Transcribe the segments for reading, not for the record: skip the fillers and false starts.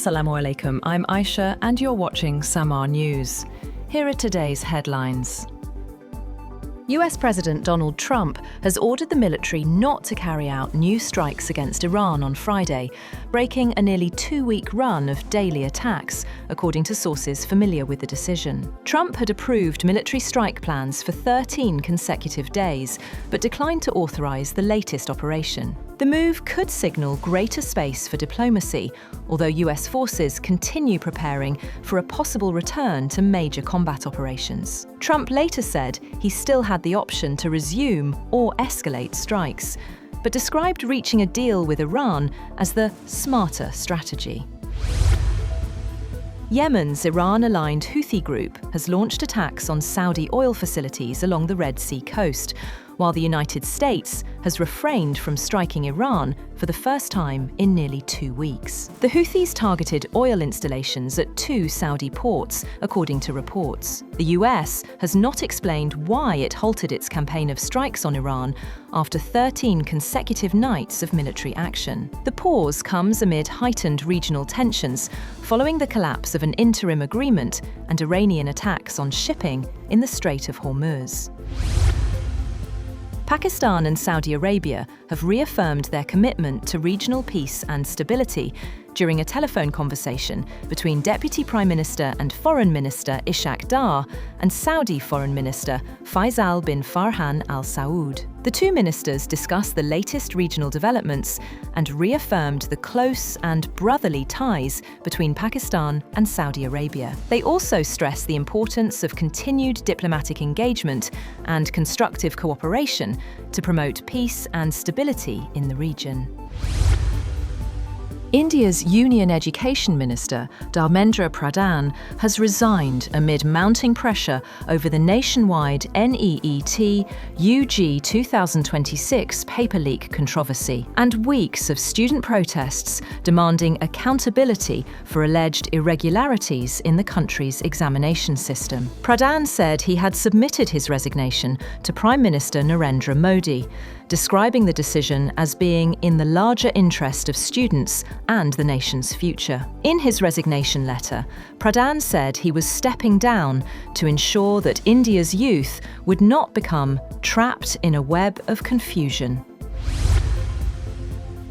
Assalamu alaikum, I'm Aisha and you're watching Samaa News. Here are today's headlines. US President Donald Trump has ordered the military not to carry out new strikes against Iran on Friday, breaking a nearly 2-week run of daily attacks, according to sources familiar with the decision. Trump had approved military strike plans for 13 consecutive days, but declined to authorize the latest operation. The move could signal greater space for diplomacy, although US forces continue preparing for a possible return to major combat operations. Trump later said he still had the option to resume or escalate strikes, but described reaching a deal with Iran as the smarter strategy. Yemen's Iran-aligned Houthi group has launched attacks on Saudi oil facilities along the Red Sea coast, while the United States has refrained from striking Iran for the first time in nearly 2 weeks. The Houthis targeted oil installations at 2 Saudi ports, according to reports. The US has not explained why it halted its campaign of strikes on Iran after 13 consecutive nights of military action. The pause comes amid heightened regional tensions following the collapse of an interim agreement and Iranian attacks on shipping in the Strait of Hormuz. Pakistan and Saudi Arabia have reaffirmed their commitment to regional peace and stability during a telephone conversation between Deputy Prime Minister and Foreign Minister Ishaq Dar and Saudi Foreign Minister Faisal bin Farhan Al Saud. The two ministers discussed the latest regional developments and reaffirmed the close and brotherly ties between Pakistan and Saudi Arabia. They also stressed the importance of continued diplomatic engagement and constructive cooperation to promote peace and stability in the region. India's Union Education Minister, Dharmendra Pradhan, has resigned amid mounting pressure over the nationwide NEET-UG 2026 paper leak controversy and weeks of student protests demanding accountability for alleged irregularities in the country's examination system. Pradhan said he had submitted his resignation to Prime Minister Narendra Modi, describing the decision as being in the larger interest of students and the nation's future. In his resignation letter, Pradhan said he was stepping down to ensure that India's youth would not become trapped in a web of confusion.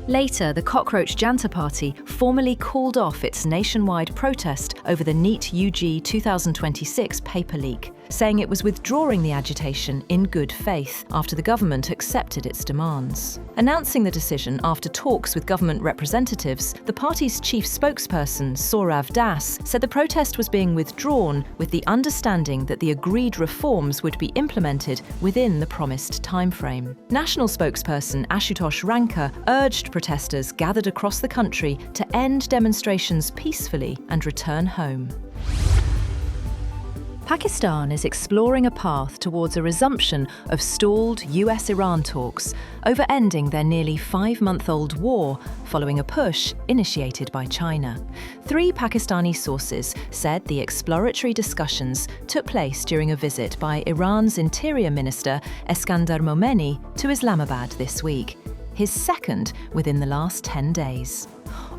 Later, the Cockroach Janta Party formally called off its nationwide protest over the NEET-UG 2026 paper leak, saying it was withdrawing the agitation in good faith after the government accepted its demands. Announcing the decision after talks with government representatives, the party's chief spokesperson, Saurav Das, said the protest was being withdrawn with the understanding that the agreed reforms would be implemented within the promised timeframe. National spokesperson Ashutosh Ranka urged protesters gathered across the country to end demonstrations peacefully and return home. Pakistan is exploring a path towards a resumption of stalled US-Iran talks over ending their nearly 5-month-old war following a push initiated by China. 3 Pakistani sources said the exploratory discussions took place during a visit by Iran's Interior Minister Eskandar Momeni to Islamabad this week, his second within the last 10 days.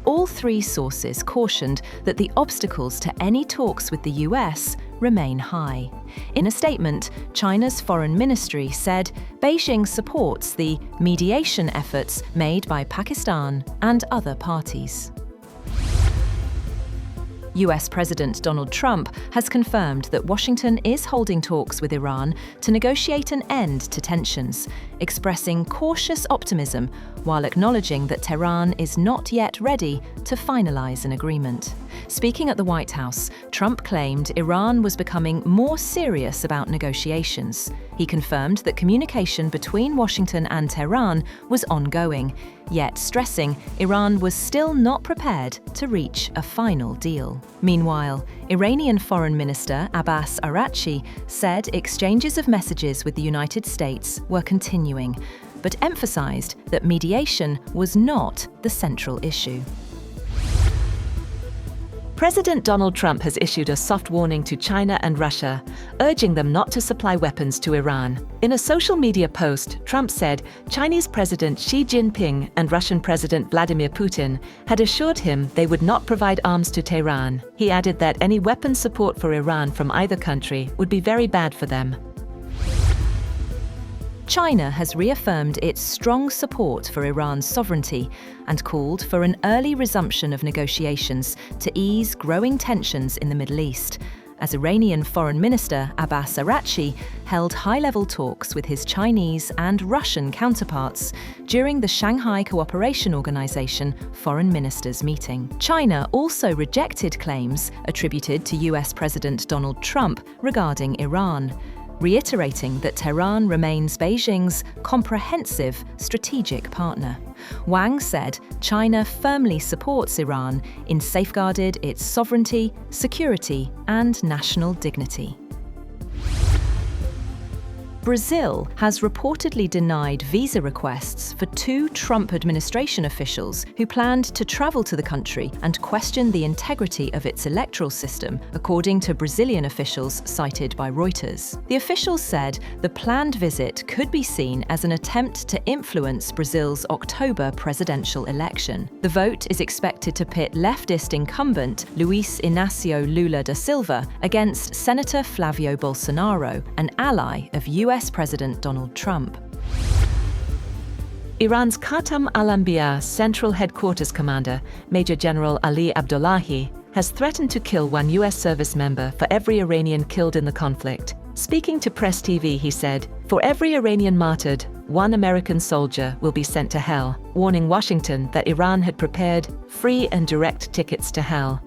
All 3 sources cautioned that the obstacles to any talks with the US remain high. In a statement, China's foreign ministry said Beijing supports the mediation efforts made by Pakistan and other parties. US President Donald Trump has confirmed that Washington is holding talks with Iran to negotiate an end to tensions, expressing cautious optimism while acknowledging that Tehran is not yet ready to finalize an agreement. Speaking at the White House, Trump claimed Iran was becoming more serious about negotiations. He confirmed that communication between Washington and Tehran was ongoing, yet stressing Iran was still not prepared to reach a final deal. Meanwhile, Iranian Foreign Minister Abbas Araghchi said exchanges of messages with the United States were continuing, but emphasized that mediation was not the central issue. President Donald Trump has issued a soft warning to China and Russia, urging them not to supply weapons to Iran. In a social media post, Trump said Chinese President Xi Jinping and Russian President Vladimir Putin had assured him they would not provide arms to Tehran. He added that any weapons support for Iran from either country would be very bad for them. China has reaffirmed its strong support for Iran's sovereignty and called for an early resumption of negotiations to ease growing tensions in the Middle East, as Iranian Foreign Minister Abbas Araghchi held high-level talks with his Chinese and Russian counterparts during the Shanghai Cooperation Organization Foreign Ministers meeting. China also rejected claims attributed to US President Donald Trump regarding Iran, reiterating that Tehran remains Beijing's comprehensive strategic partner. Wang said China firmly supports Iran in safeguarding its sovereignty, security, and national dignity. Brazil has reportedly denied visa requests for 2 Trump administration officials who planned to travel to the country and question the integrity of its electoral system, according to Brazilian officials cited by Reuters. The officials said the planned visit could be seen as an attempt to influence Brazil's October presidential election. The vote is expected to pit leftist incumbent Luiz Inácio Lula da Silva against Senator Flavio Bolsonaro, an ally of US President Donald Trump. Iran's Khatam al-Anbiya Central Headquarters Commander, Major General Ali Abdullahi, has threatened to kill 1 US service member for every Iranian killed in the conflict. Speaking to Press TV, he said, "For every Iranian martyred, 1 American soldier will be sent to hell," warning Washington that Iran had prepared free and direct tickets to hell.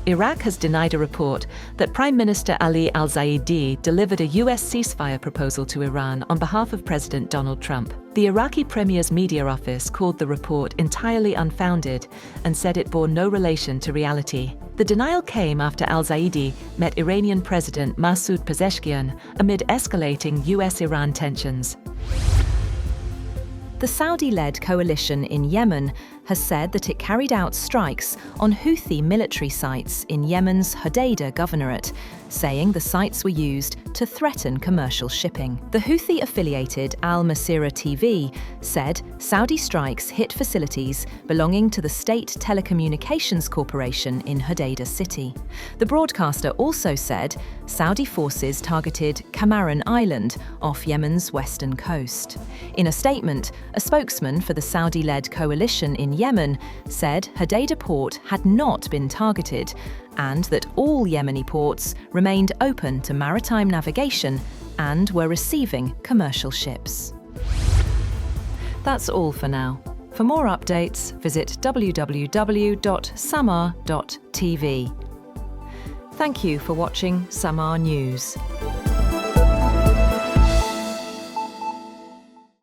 Iraq has denied a report that Prime Minister Ali al-Zaidi delivered a US ceasefire proposal to Iran on behalf of President Donald Trump. The Iraqi Premier's media office called the report entirely unfounded and said it bore no relation to reality. The denial came after al-Zaidi met Iranian President Masoud Pezeshkian amid escalating US-Iran tensions. The Saudi-led coalition in Yemen has said that it carried out strikes on Houthi military sites in Yemen's Hodeidah governorate, saying the sites were used to threaten commercial shipping. The Houthi-affiliated Al Masirah TV said Saudi strikes hit facilities belonging to the State Telecommunications Corporation in Hodeidah city. The broadcaster also said Saudi forces targeted Kamaran Island off Yemen's western coast. In a statement, a spokesman for the Saudi-led coalition in Yemen said Hodeidah port had not been targeted and that all Yemeni ports remained open to maritime navigation and were receiving commercial ships. That's all for now. For more updates, visit www.samaa.tv. Thank you for watching Samaa News.